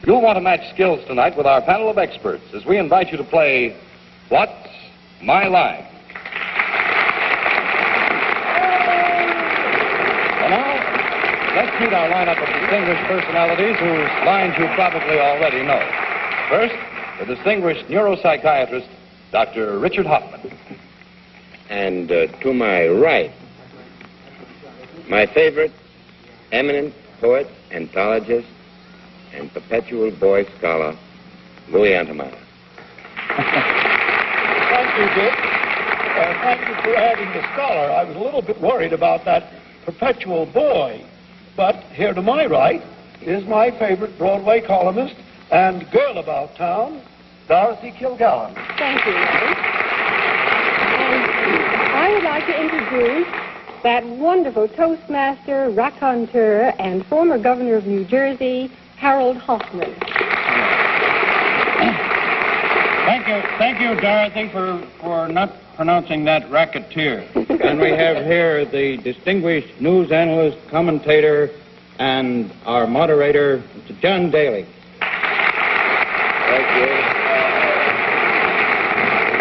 You'll want to match skills tonight with our panel of experts as we invite you to play What's My Line? Well, now, let's meet our lineup of distinguished personalities whose lines you probably already know. First, the distinguished neuropsychiatrist, Dr. Richard Hoffman. And to my right, my favorite eminent poet, anthologist, and perpetual boy scholar, Louis Antomatta. Thank you, Dick. Thank you for adding the scholar. I was a little bit worried about that perpetual boy. But here to my right is my favorite Broadway columnist and girl about town, Dorothy Kilgallen. Thank you, Larry. And I would like to introduce that wonderful Toastmaster, raconteur, and former governor of New Jersey, Harold Hoffman. Thank you, Dorothy, for not pronouncing that racketeer. And we have here the distinguished news analyst, commentator, and our moderator, Mr. John Daly. Thank you.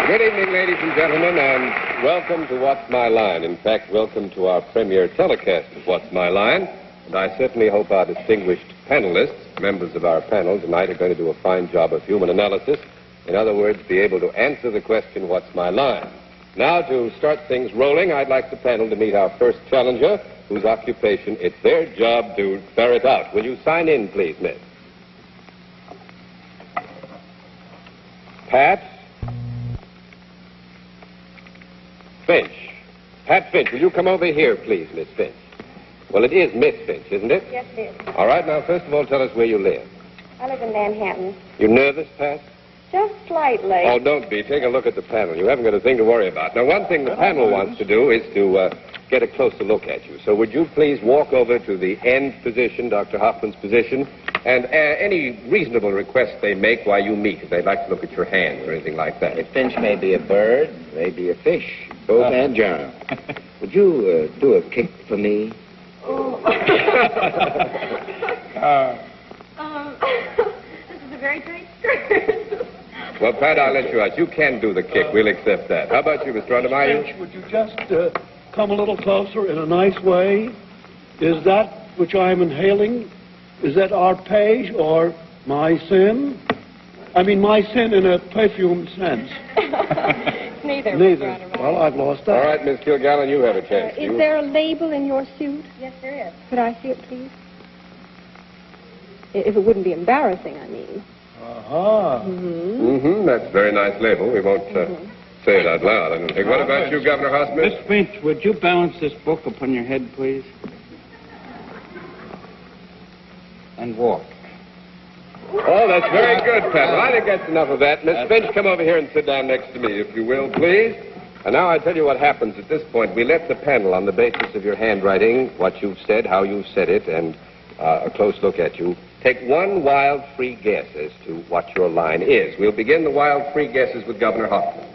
Good evening, ladies and gentlemen, and welcome to What's My Line. In fact, welcome to our premiere telecast of What's My Line. And I certainly hope our distinguished panelists, members of our panel tonight, are going to do a fine job of human analysis. In other words, be able to answer the question, what's my line? Now, to start things rolling, I'd like the panel to meet our first challenger, whose occupation it's their job to ferret out. Will you sign in, please, miss? Pat Finch. Pat Finch, will you come over here, please, Miss Finch? Well, it is Miss Finch, isn't it? Yes, it is. All right, now, first of all, tell us where you live. I live in Manhattan. You nervous, Pat? Just slightly. Oh, don't be. Take a look at the panel. You haven't got a thing to worry about. Now, one thing the panel wants to do is to get a closer look at you. So would you please walk over to the end position, Dr. Hoffman's position, and any reasonable requests they make while you meet, if they'd like to look at your hands or anything like that. A finch may be a bird, may be a fish, both agile. Would you do a kick for me? Oh. This is a very tight skirt. Well, Pat, I'll let you out. You can do the kick. We'll accept that. How about you, Mr. Undermeyer? Finch, would you just come a little closer in a nice way? Is that which I'm inhaling, is that arpege or my sin? I mean, my sin in a perfume sense. Neither. Neither. Well, I've lost that. All right, Miss Kilgallen, you have a chance. Is there a label in your suit? Yes, there is. Could I see it, please? If it wouldn't be embarrassing, I mean. Uh-huh. That's a very nice label. We won't say it out loud, I don't think. What about you, Governor Hoffman? Miss Finch, would you balance this book upon your head, please? And walk. Oh, that's very good, Pat. Well, I think that's enough of that. Miss Finch, come over here and sit down next to me, if you will, please. And now I tell you what happens at this point. We let the panel, on the basis of your handwriting, what you've said, how you've said it, and a close look at you, take one wild free guess as to what your line is. We'll begin the wild free guesses with Governor Hoffman.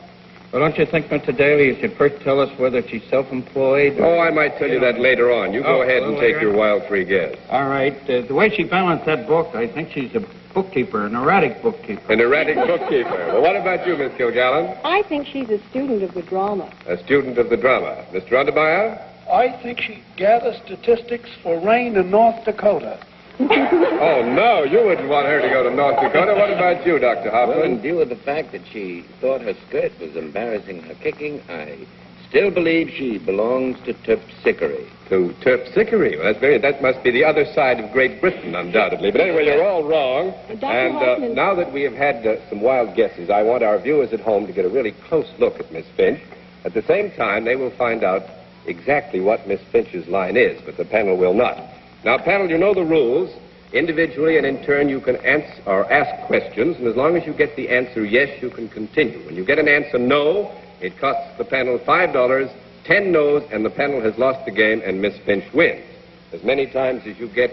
Well, don't you think, Mr. Daly, you should first tell us whether she's self-employed? Oh, I might tell you that later on. You go ahead and take your wild free guess. All right. The way she balanced that book, I think she's a bookkeeper, an erratic bookkeeper. An erratic bookkeeper. Well, what about you, Miss Kilgallen? I think she's a student of the drama. A student of the drama. Mr. Undermeyer? I think she gathers statistics for rain in North Dakota. Oh, no, you wouldn't want her to go to North Dakota. What about you, Dr. Hoffman? Well, in view of the fact that she thought her skirt was embarrassing her kicking, I still believe she belongs to Terpsichore. To Terpsichore? Well, that must be the other side of Great Britain, undoubtedly. But anyway, you're all wrong. And now that we have had some wild guesses, I want our viewers at home to get a really close look at Miss Finch. At the same time, they will find out exactly what Miss Finch's line is, but the panel will not. Now, panel, you know the rules. Individually and in turn, you can answer or ask questions, and as long as you get the answer yes, you can continue. When you get an answer no, it costs the panel $5, 10 no's, and the panel has lost the game, and Miss Finch wins. As many times as you get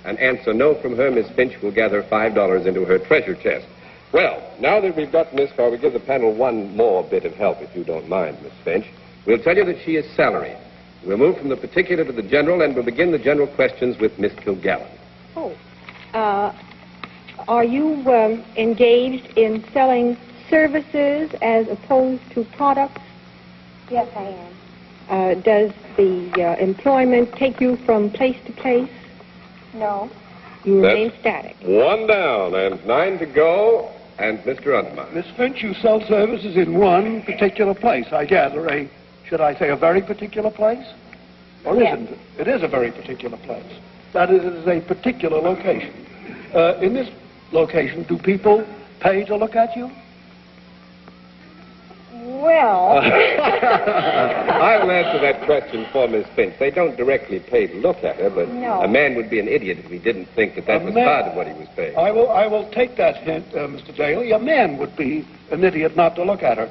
an answer no from her, Miss Finch will gather $5 into her treasure chest. Well, now that we've gotten this far, we give the panel one more bit of help, if you don't mind, Miss Finch. We'll tell you that she is salaried. We'll move from the particular to the general, and we'll begin the general questions with Miss Kilgallen. Are you engaged in selling services as opposed to products? Yes, I am. Does the employment take you from place to place? No. You remain static. One down and 9 to go. And Mr. Untermeyer. Miss Finch, you sell services in one particular place, I gather. Should I say a very particular place? Or Yes. isn't it? It is a very particular place. That is, it is a particular location. In this location, do people pay to look at you? Well, I will answer that question for Miss Finch. They don't directly pay to look at her, but No. a man would be an idiot if he didn't think that that A was man- part of what he was paying. I will take that hint, Mr. Daly. A man would be an idiot not to look at her.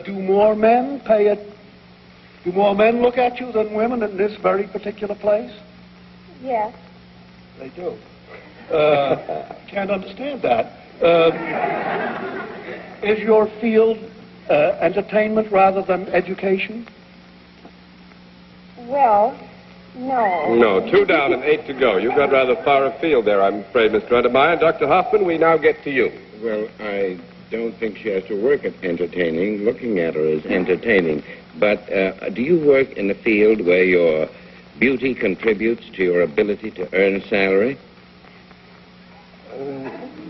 Do more men pay it? Do more men look at you than women in this very particular place? yes. They do. Can't understand that. Is your field entertainment rather than education? Well, no. No, 2 down and 8 to go. You got rather far afield there, I'm afraid, Mr. Untermeyer. Dr. Hoffman, we now get to you. Well, I don't think she has to work at entertaining. Looking at her is entertaining. But do you work in a field where your beauty contributes to your ability to earn salary?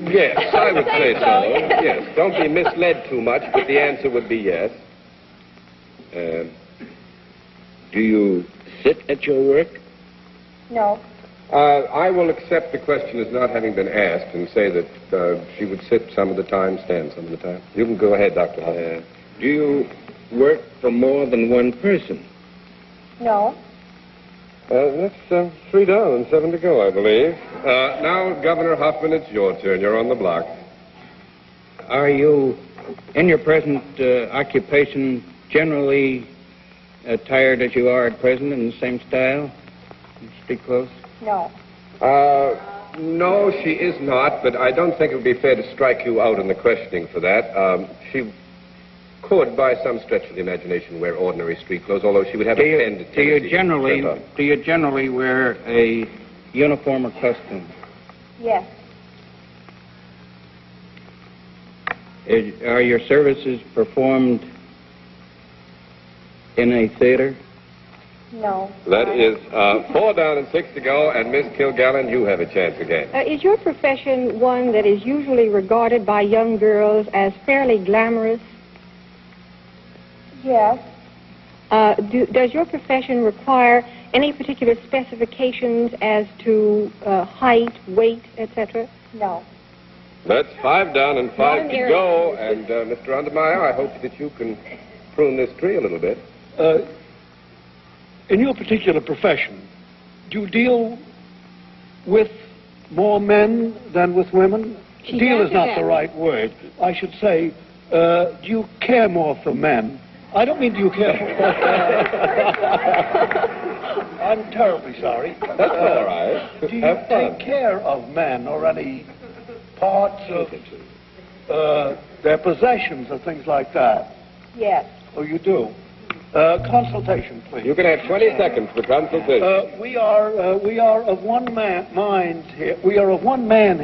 Yes, I would say so. Yes. Don't be misled too much, but the answer would be yes. Do you sit at your work? No. I will accept the question as not having been asked and say that she would sit some of the time, stand some of the time. You can go ahead, Dr. Hoffman. Do you work for more than one person? No. That's 3 down and 7 to go, I believe. Now, Governor Hoffman, it's your turn. You're on the block. Are you, in your present occupation, generally attired as you are at present in the same style? Speak close. No. No, she is not, but I don't think it would be fair to strike you out in the questioning for that. She could, by some stretch of the imagination, wear ordinary street clothes, although she would have a tendency. Do you generally wear a uniform or costume? Yes. Are your services performed in a theater? No. That is 4 down and 6 to go, and Miss Kilgallen, you have a chance again. Is your profession one that is usually regarded by young girls as fairly glamorous? Yes. Does your profession require any particular specifications as to height, weight, etc.? No. That's 5 down and 5 to area. go, and Mr. Untermeyer, I hope that you can prune this tree a little bit. In your particular profession, do you deal with more men than with women? Deal is not the right word. I should say, do you care more for men? I don't mean do you care for... I'm terribly sorry. That's all right. Do you Have fun. take care of men or any parts of their possessions or things like that? Yes. Oh, you do? Consultation, please. You can have 20 seconds for consultation. We are of one mind here. We are of one mind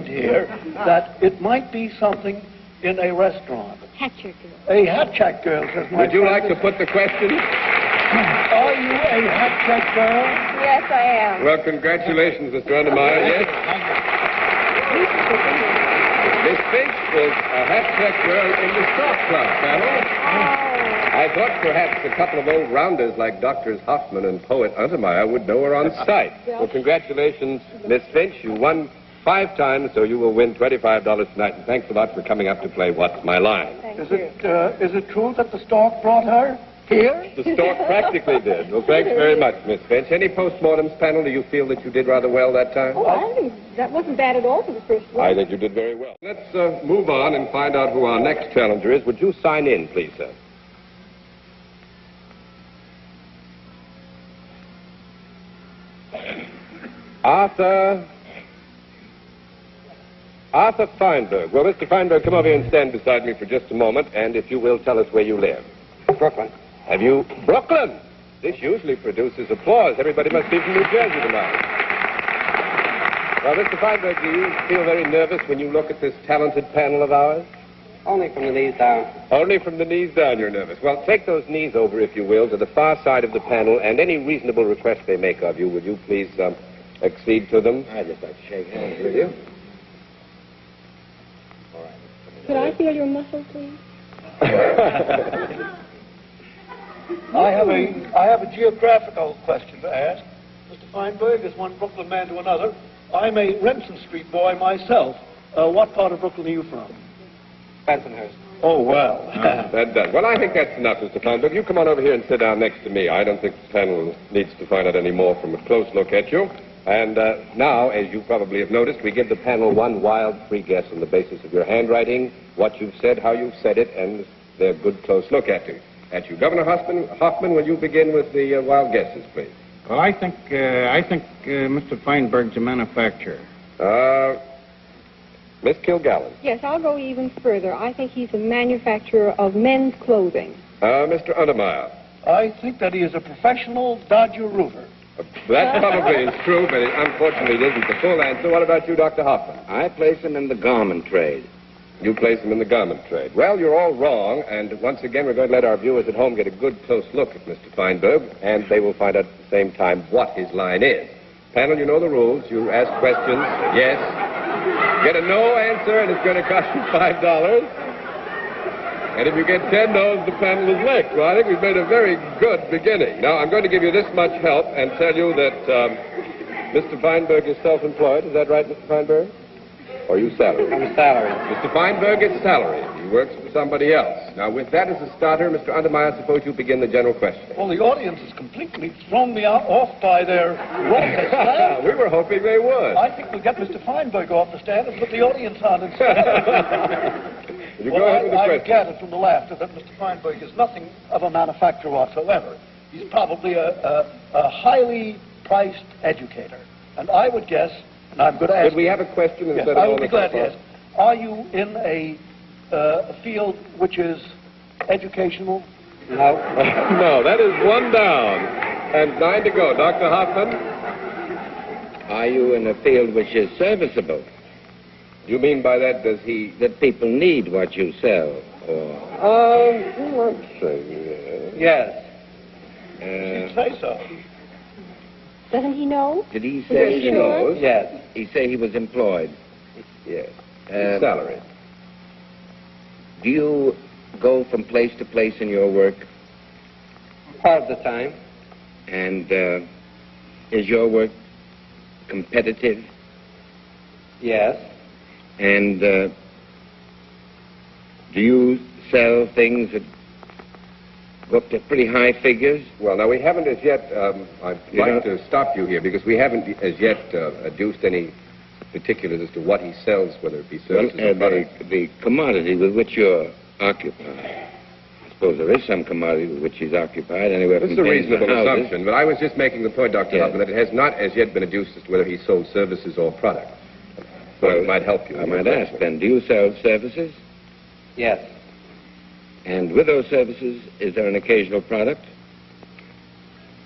here, that it might be something in a restaurant. Hat check girl. A hat check girl, says my Would you friend. like to put the question? Are you a hat check girl? Yes, I am. Well, congratulations, Mr. Untermeyer. Yes. Miss Finch is a hat check girl in the Stock Club panel. I thought perhaps a couple of old rounders like Doctors Hoffman and Poet Untermeyer would know her on sight. Well, congratulations, Miss Finch. You won 5 times, so you will win $25 tonight. And thanks a lot for coming up to play What's My Line. Thank Is you. it true that the stork brought her here? The stork practically did. Well, thanks very much, Miss Finch. Any postmortems, panel? Do you feel that you did rather well that time? Oh, I think that wasn't bad at all for the first one. I think you did very well. Let's move on and find out who our next challenger is. Would you sign in, please, sir? Arthur Feinberg. Well, Mr. Feinberg, come over here and stand beside me for just a moment, and if you will, tell us where you live. Brooklyn. Have you... Brooklyn! This usually produces applause. Everybody must be from New Jersey tonight. Well, Mr. Feinberg, do you feel very nervous when you look at this talented panel of ours? Only from the knees down. Only from the knees down you're nervous. Well, take those knees over, if you will, to the far side of the panel, and any reasonable request they make of you, will you please accede to them? I'd just like to shake hands with you. All right. Could I feel your muscle, please? I have a geographical question to ask. Mr. Feinberg, as one Brooklyn man to another, I'm a Remsen Street boy myself. What part of Brooklyn are you from? Bensonhurst. Oh, well. That does. Well, I think that's enough, Mr. Feinberg. You come on over here and sit down next to me. I don't think the panel needs to find out any more from a close look at you. And now, as you probably have noticed, we give the panel one wild free guess on the basis of your handwriting, what you've said, how you've said it, and their good close look at you. Governor Hoffman, will you begin with the wild guesses, please? Well, I think Mr. Feinberg's a manufacturer. Miss Kilgallen. Yes, I'll go even further. I think he's a manufacturer of men's clothing. Mr. Untermeyer. I think that he is a professional Dodger roofer. That probably is true, but unfortunately it isn't the full answer. What about you, Dr. Hoffman? I place him in the garment trade. You place him in the garment trade. Well, you're all wrong, and once again, we're going to let our viewers at home get a good close look at Mr. Feinberg, and they will find out at the same time what his line is. Panel, you know the rules. You ask questions, yes. Get a no answer, and it's going to cost you $5. And if you get 10 no's, the panel is licked. Well, I think we've made a very good beginning. Now, I'm going to give you this much help and tell you that Mr. Feinberg is self-employed. Is that right, Mr. Feinberg? Or are you salaried? I'm salaried. Mr. Feinberg is salaried. He works for somebody else. Now, with that as a starter, Mr. Untermeyer, suppose you begin the general question. Well, the audience has completely thrown me off by their raucous We were hoping they would. I think we'll get Mr. Feinberg off the stand and put the audience on instead. You go ahead with the I question. gathered from the laughter that Mr. Feinberg is nothing of a manufacturer whatsoever. He's probably a highly priced educator. And I would guess, and I'm going to ask... Could we have a question Yes, instead of I all would be this glad to applause? ask. Are you in a field which is educational? No. No, that is one down. And 9 to go. Dr. Hoffman? Are you in a field which is serviceable? You mean by that, does he... That people need what you sell? Or let's see. Yes. You'd say so. Doesn't he know? did he Is say he he knows? Yes. He say he was employed. Yes. Salary. Do you go from place to place in your work? Part of the time. And is your work competitive? Yes. And do you sell things that go up to pretty high figures? Well, now, we haven't as yet... I'd like to stop you here, because we haven't as yet adduced any particulars as to what he sells, whether it be services or products. The commodity with which you're occupied. I suppose there is some commodity with which he's occupied, anywhere This from is a paints to reasonable houses. assumption, but I was just making the point, Dr. Yes. Hoffman, that it has not as yet been adduced as to whether he sold services or products. So it might help you. I might ask then, do you sell services? Yes. And with those services, is there an occasional product?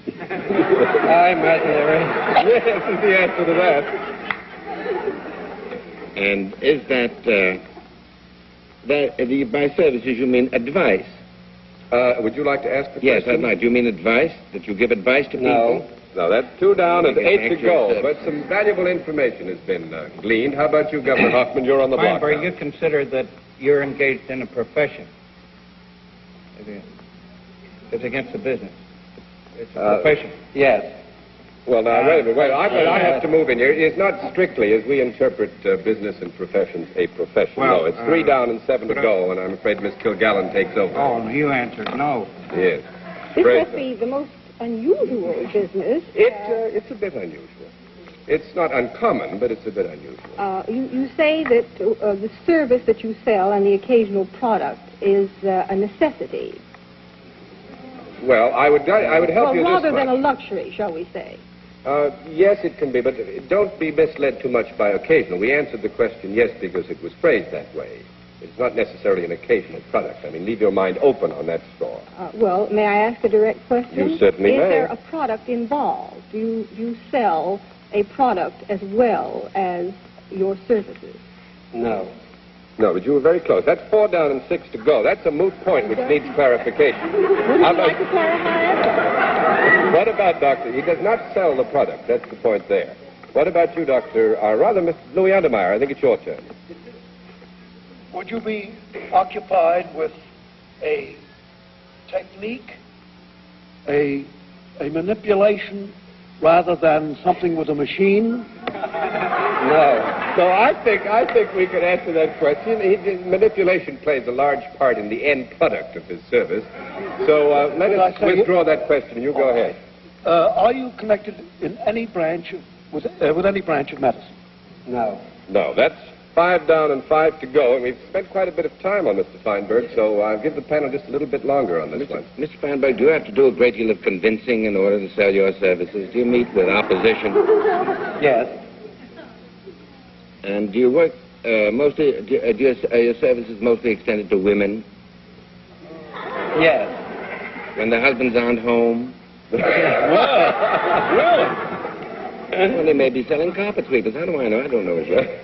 I'm mercenary. Yes, is the answer to that. And is that by services you mean advice? Would you like to ask the Yes, question? I'd like. Do you mean advice? That you give advice to No. people? No, that's 2 down and Maybe 8 to actual go. service. But some valuable information has been gleaned. How about you, Governor Hoffman? You're on the block Feinberg, now. you consider that you're engaged in a profession. It's against the business. It's a profession. Yes. Well, now, wait a minute. I have to move in here. It's not strictly, as we interpret business and professions, a profession. Well, no, it's 3 down and 7 to could I- go, and I'm afraid Miss Kilgallen takes over. Oh, you answered no. Yes. This Great. must be the most unusual business. It's a bit unusual. It's not uncommon, but it's a bit unusual. You say that the service that you sell and the occasional product is a necessity. Well, I would help you Well, rather this than a much. luxury, shall we say. Yes, it can be, but don't be misled too much by occasional. We answered the question yes because it was phrased that way. It's not necessarily an occasional product. I mean, leave your mind open on that score. Well, may I ask a direct question? You certainly Is may. there a product involved? Do you sell a product as well as your services? No. No, but you were very close. That's 4 down and 6 to go. That's a moot point which needs clarification. Would you like to clarify it? What about Doctor? He does not sell the product. That's the point there. What about you, Doctor? Rather, Mr. Louis Undermeyer. I think it's your turn. Would you be occupied with a technique, a manipulation, rather than something with a machine? No. So I think we could answer that question. Manipulation plays a large part in the end product of his service. So let us withdraw that question. You go ahead. Are you connected in any branch with any branch of medicine? No. No. That's 5 down and 5 to go, and we've spent quite a bit of time on Mr. Feinberg, so I'll give the panel just a little bit longer on this one. Mr. Feinberg, do you have to do a great deal of convincing in order to sell your services? Do you meet with opposition? Yes. And do you work mostly, are your services mostly extended to women? Yes. When their husbands aren't home? Really? Well, they may be selling carpet sweepers. How do I know? I don't know it.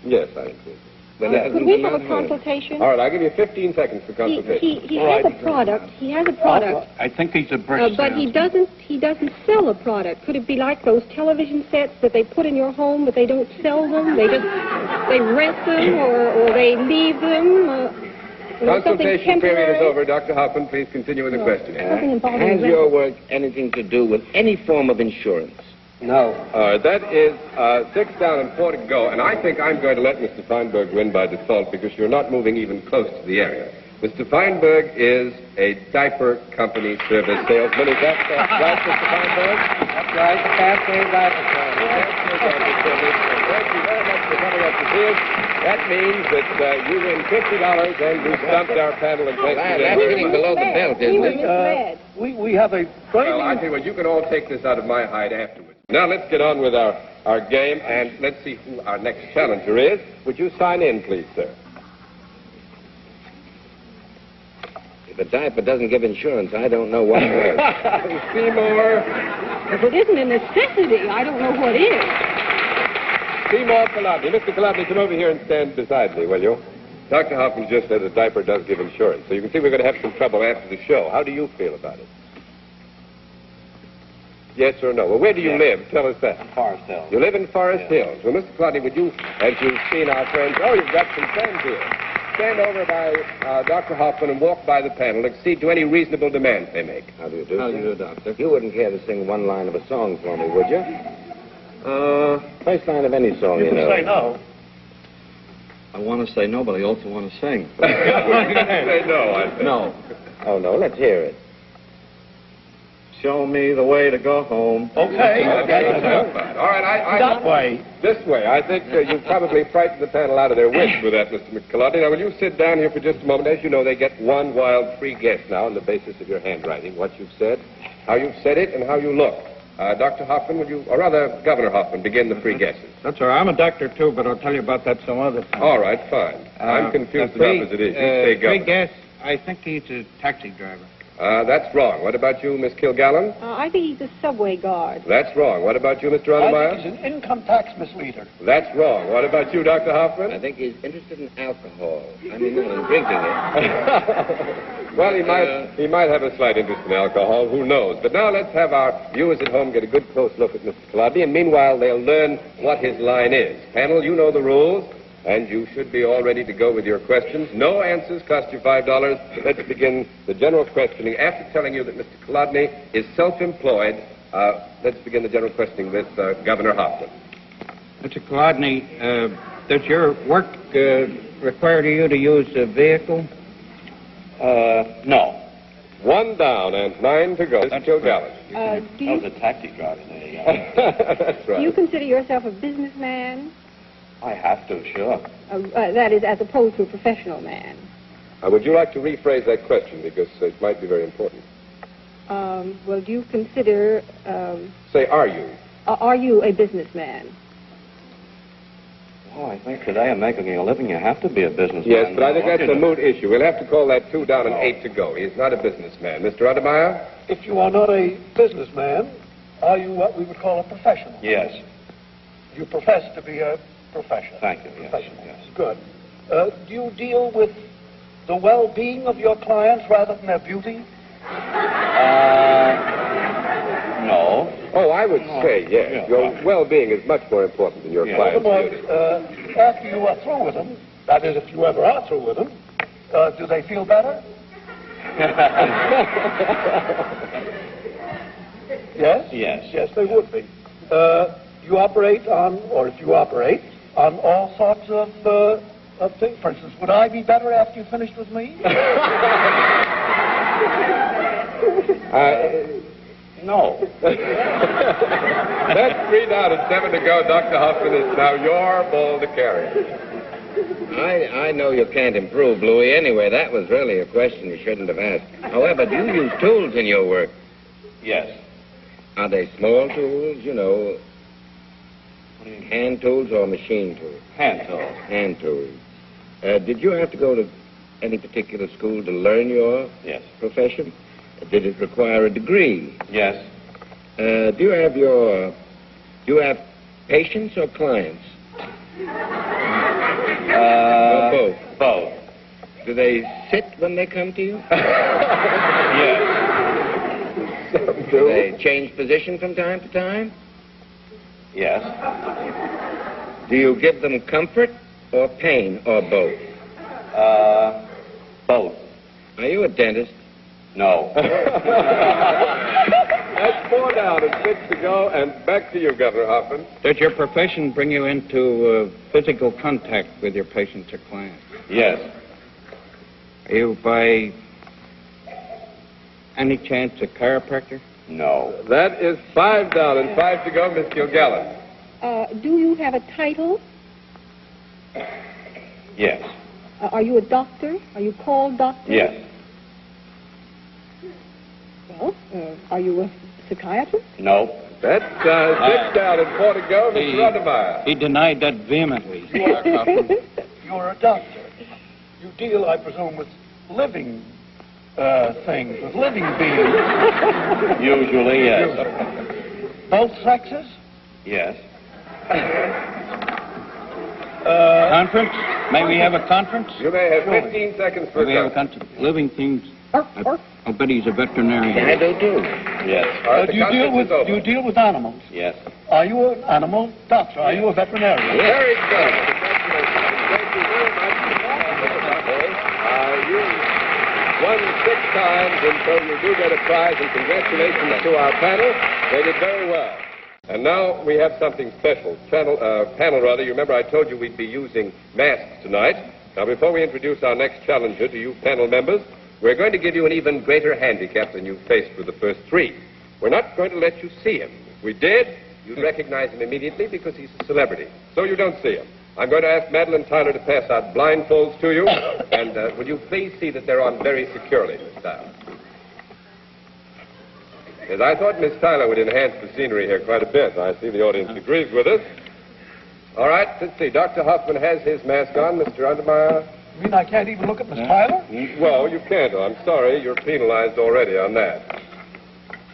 Yes, I agree. Could we have a consultation? All right, I'll give you 15 seconds for consultation. He has a product. He has a product. I think he's a brick But he doesn't sell a product. Could it be like those television sets that they put in your home, but they don't sell them? They rent them or they leave them? Consultation period is over. Dr. Hoffman, please continue with the question. Has your work anything to do with any form of insurance? No. That is 6 down and 4 to go, and I think I'm going to let Mr. Feinberg win by default because you're not moving even close to the area. Mr. Feinberg is a diaper company service salesman. Is that right, Mr. Feinberg? That's right, the Cascade Diaper Company. Thank you very much for coming up to see us. That means that you win $50 and you stumped our panel and thanks to That's getting below the belt, isn't it? We have a Well, I tell you what, you can all take this out of my hide afterwards. Now let's get on with our game, and let's see who our next challenger is. Would you sign in, please, sir? If a diaper doesn't give insurance, I don't know what will. Seymour. If it isn't a necessity, I don't know what is. Seymour Kalabny. Mr. Kalabny, come over here and stand beside me, will you? Dr. Hoffman just said a diaper does give insurance, so you can see we're going to have some trouble after the show. How do you feel about it? Yes or no? Well, where do you live? Tell us that. Forest Hills. You live in Forest Hills. Well, Mr. Kalabny, would you, as you've seen our friends, you've got some friends here. Stand over by Dr. Hoffman and walk by the panel, accede to any reasonable demands they make. How do you do, How do you do, Doctor? You wouldn't care to sing one line of a song for me, would you? First line of any song, you know. say no. I want to say no, but I also want to sing. Say no, I think. No. Oh, no, let's hear it. Show me the way to go home. Okay. All right, That way. This way. I think you probably frightened the panel out of their wits with that, Mr. McCullough. Now, will you sit down here for just a moment? As you know, they get one wild free guess now on the basis of your handwriting, what you've said, how you've said it, and how you look. Dr. Hoffman, would you, or rather, Governor Hoffman, begin the free guesses? That's all right. I'm a doctor, too, but I'll tell you about that some other time. All right, fine. I'm confused enough as it is. You say Governor. Free guess, I think he's a taxi driver. That's wrong. What about you, Miss Kilgallen? I think he's a subway guard. That's wrong. What about you, Mr. I Undermeyer? think he's an income tax misleader. That's wrong. What about you, Dr. Hoffman? I think he's interested in alcohol. I mean, not in drinking it. Well, he might have a slight interest in alcohol. Who knows? But now let's have our viewers at home get a good close look at Mr. Kalabny, and meanwhile they'll learn what his line is. Panel, you know the rules, and you should be all ready to go with your questions. No answers cost you $5. Let's begin the general questioning. After telling you that Mr. Kalabny is self-employed, let's begin the general questioning with Governor Hoffman. Mr. Kalabny, does your work require you to use a vehicle? No. 1 down and 9 to go. That's Kilgallen. Do you, a taxi driver there, That's right. do you consider yourself a businessman? I have to, sure. That is, as opposed to a professional man. Would you like to rephrase that question, because it might be very important? Well, do you consider... Say, are you? Are you a businessman? Oh, I think today in making a living, you have to be a businessman. Yes, but I think that's a moot issue. We'll have to call that 2 down and 8 to go. He is not a businessman. Mr. Undermeyer? If you are not a businessman, Are you what we would call a professional? Yes. You profess to be a professional. Thank you. Yes. Professional. Yes. Good. Do you deal with the well-being of your clients rather than their beauty? No. Oh, I would say yes. Yeah. Your well-being is much more important than your Yeah. client's Well, beauty. after you are through with them, that is, if you ever are through with them, do they feel better? Yes? Yes. Yes, they would be. You operate on, or if you operate, on all sorts of things. For instance, would I be better after you finished with me? No. That's 3 down and 7 to go. Dr. Hoffman, it's now your ball to carry. I know you can't improve, Louis. Anyway, that was really a question you shouldn't have asked. However, do you use tools in your work? Yes. Are they small tools, you know, hand tools or machine tools? Hand tools. Hand tools. Did you have to go to any particular school to learn your Yes. profession? Did it require a degree? Yes. Do you have patients or clients? Or both? Both. Do they sit when they come to you? Yes. Do they change position from time to time? Yes. Do you give them comfort or pain or both? Both. Are you a dentist? No. That's 4 down and 6 to go, and back to you, Governor Hoffman. Does your profession bring you into physical contact with your patients or clients? Yes. Are you, by any chance, a chiropractor? No. That is 5 down and 5 to go, Miss Kilgallen. Do you have a title? Yes. Are you a doctor? Are you called doctor? Yes. Well, are you a psychiatrist? No. That's 6 down and 4 to go, Mr. Undermeyer. He denied that vehemently. Dr. Hoffman. You're a doctor. You deal, I presume, with living things, with living beings. Usually, yes. Both sexes? Yes. Conference? May we have a conference? You may have 15 seconds for May we have a a conference? Living things. I'll bet he's a veterinarian. I do too. Yes. All right, Do you deal with animals? Yes. Are you an animal doctor? Are you a veterinarian? Very good. Thank you very much. You won 6 times, and so you do get a prize, and congratulations to our panel. They did very well. And now we have something special. Panel, you remember I told you we'd be using masks tonight. Now, before we introduce our next challenger to you panel members, we're going to give you an even greater handicap than you faced with the first 3. We're not going to let you see him. If we did, you'd recognize him immediately because he's a celebrity. So you don't see him. I'm going to ask Madeline Tyler to pass out blindfolds to you. And will you please see that they're on very securely, Miss Tyler? Yes, I thought Miss Tyler would enhance the scenery here quite a bit. I see the audience agrees with us. All right, let's see. Dr. Hoffman has his mask on. Mr. Undermeyer? You mean I can't even look at Miss Tyler? Well, you can't. I'm sorry. You're penalized already on that.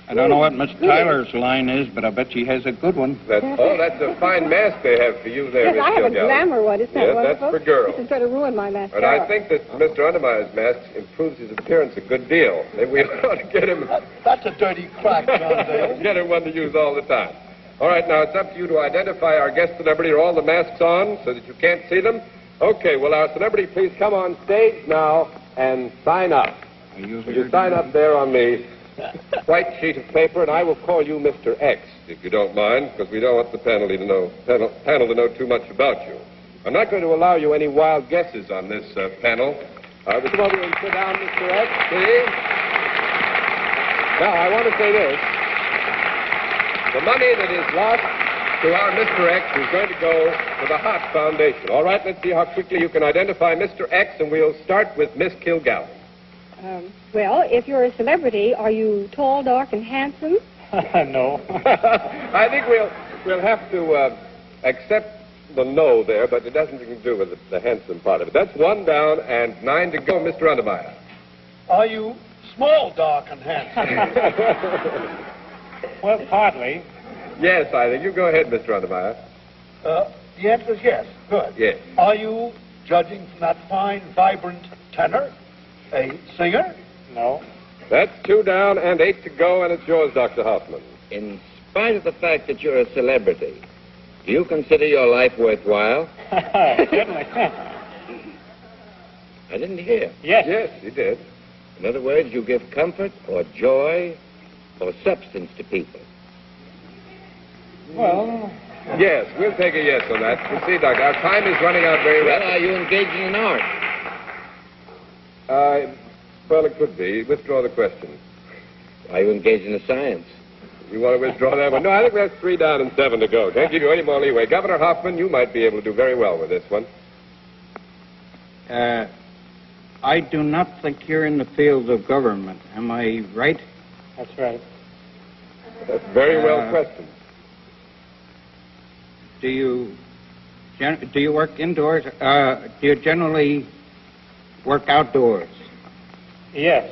I don't know what Miss Tyler's line is, but I bet she has a good one. That's a fine mask they have for you there, Yes, Miss I have a Kilgallen. glamour one. Isn't that Yes, wonderful? that's for girls. This is going to ruin my mascara. And I think that Mr. Undermeyer's mask improves his appearance a good deal. Maybe we ought to get him That's a dirty crack, John Dale. get him one to use all the time. All right, now it's up to you to identify our guest celebrity. Are all the masks on so that you can't see them? Okay, will our celebrity please come on stage now and sign up? Will you sign up there on the white sheet of paper, and I will call you Mr. X, if you don't mind, because we don't want the panel to know too much about you. I'm not going to allow you any wild guesses on this panel. Would you come over and sit down, Mr. X, please? Now, I want to say this. The money that is lost to our Mr. X is going to go to the Heart Foundation. All right, let's see how quickly you can identify Mr. X, and we'll start with Miss Kilgallen. Well, if you're a celebrity, are you tall, dark, and handsome? No. I think we'll have to accept the no there, but it doesn't have to do with the handsome part of it. That's 1 down and 9 to go, Mr. Undermeyer. Are you small, dark, and handsome? Well, partly. Yes, I think. You go ahead, Mr. Untermeyer. The answer is yes. Good. Yes. Are you, judging from that fine, vibrant tenor, a singer? No. That's 2 down and 8 to go, and it's yours, Dr. Hoffman. In spite of the fact that you're a celebrity, do you consider your life worthwhile? Certainly. I didn't hear. Yes. Yes, he did. In other words, you give comfort or joy or substance to people. Well, Yes, we'll take a yes on that. You see, Doctor, our time is running out very Well, rapidly. are you engaging in art? Well, it could be. Withdraw the question. Are you engaged in science? You want to withdraw that one? No, I think that's 3 down and 7 to go. Can't give you any more leeway. Governor Hoffman, you might be able to do very well with this one. I do not think you're in the field of government. Am I right? That's right. That's very well questioned. Do you work indoors? Do you generally work outdoors? Yes.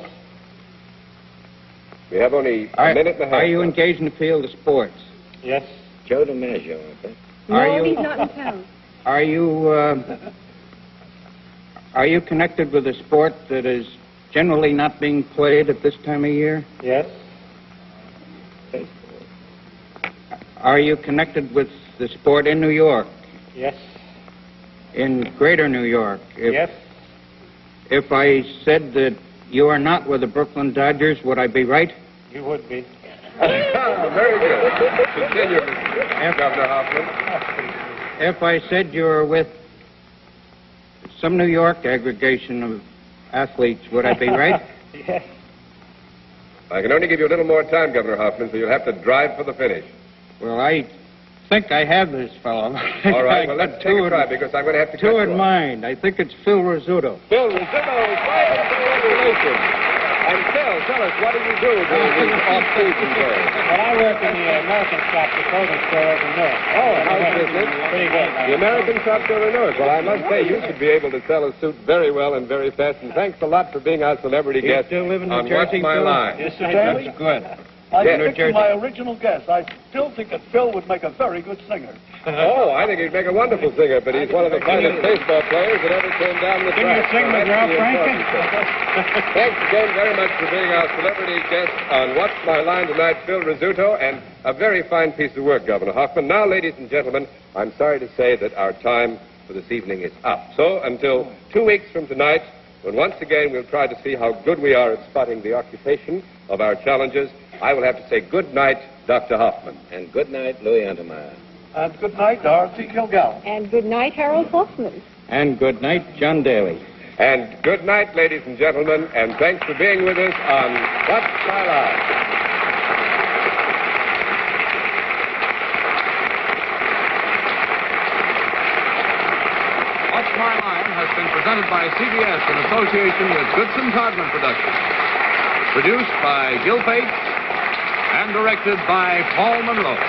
We have only a minute and a half. Are you engaged in the field of sports? Yes. Joe DiMaggio, I bet. No, he's not in town. Are you connected with a sport that is generally not being played at this time of year? Yes. Are you connected with the sport in New York? Yes. In greater New York? Yes. If I said that you are not with the Brooklyn Dodgers, would I be right? You would be. Very good. Continue, Mr. Governor Hoffman. If I said you were with some New York aggregation of athletes, would I be right? Yes. I can only give you a little more time, Governor Hoffman, so you'll have to drive for the finish. Well, I think I have this fellow. All right, well, let's take a try, because I'm going to have to cut Two you in off. mind. I think it's Phil Rizzuto. Phil Rizzuto is right. Congratulations. And Phil, tell us, what do you do during these off-season days? Well, I work in the American shop, the clothing store over Newark. Oh, how's business? Pretty good. The American shop's over Newark. Well, I must say, you should be able to sell a suit very well and very fast. And thanks a lot for being our celebrity You guest still live in New on Jersey, What's My Phil? Line. Yes, Mr. Daly? that's good. I Yes. stick to my original guess. I still think that Phil would make a very good singer. Oh, I think he'd make a wonderful singer, but he's one of the finest baseball players that ever came down the Can you track. sing with That's Ralph the Franklin? important thing. Thanks again very much for being our celebrity guest on What's My Line tonight, Phil Rizzuto, and a very fine piece of work, Governor Hoffman. Now, ladies and gentlemen, I'm sorry to say that our time for this evening is up. So, until 2 weeks from tonight, when once again we'll try to see how good we are at spotting the occupation of our challengers, I will have to say good night, Dr. Hoffman. And good night, Louis Untermeyer. And good night, Dorothy Kilgallen. And good night, Harold Hoffman. And good night, John Daly. And good night, ladies and gentlemen, and thanks for being with us on What's My Line. What's My Line has been presented by CBS in association with Goodson Todman Productions. Produced by Gil Pate and directed by Paul Monroe.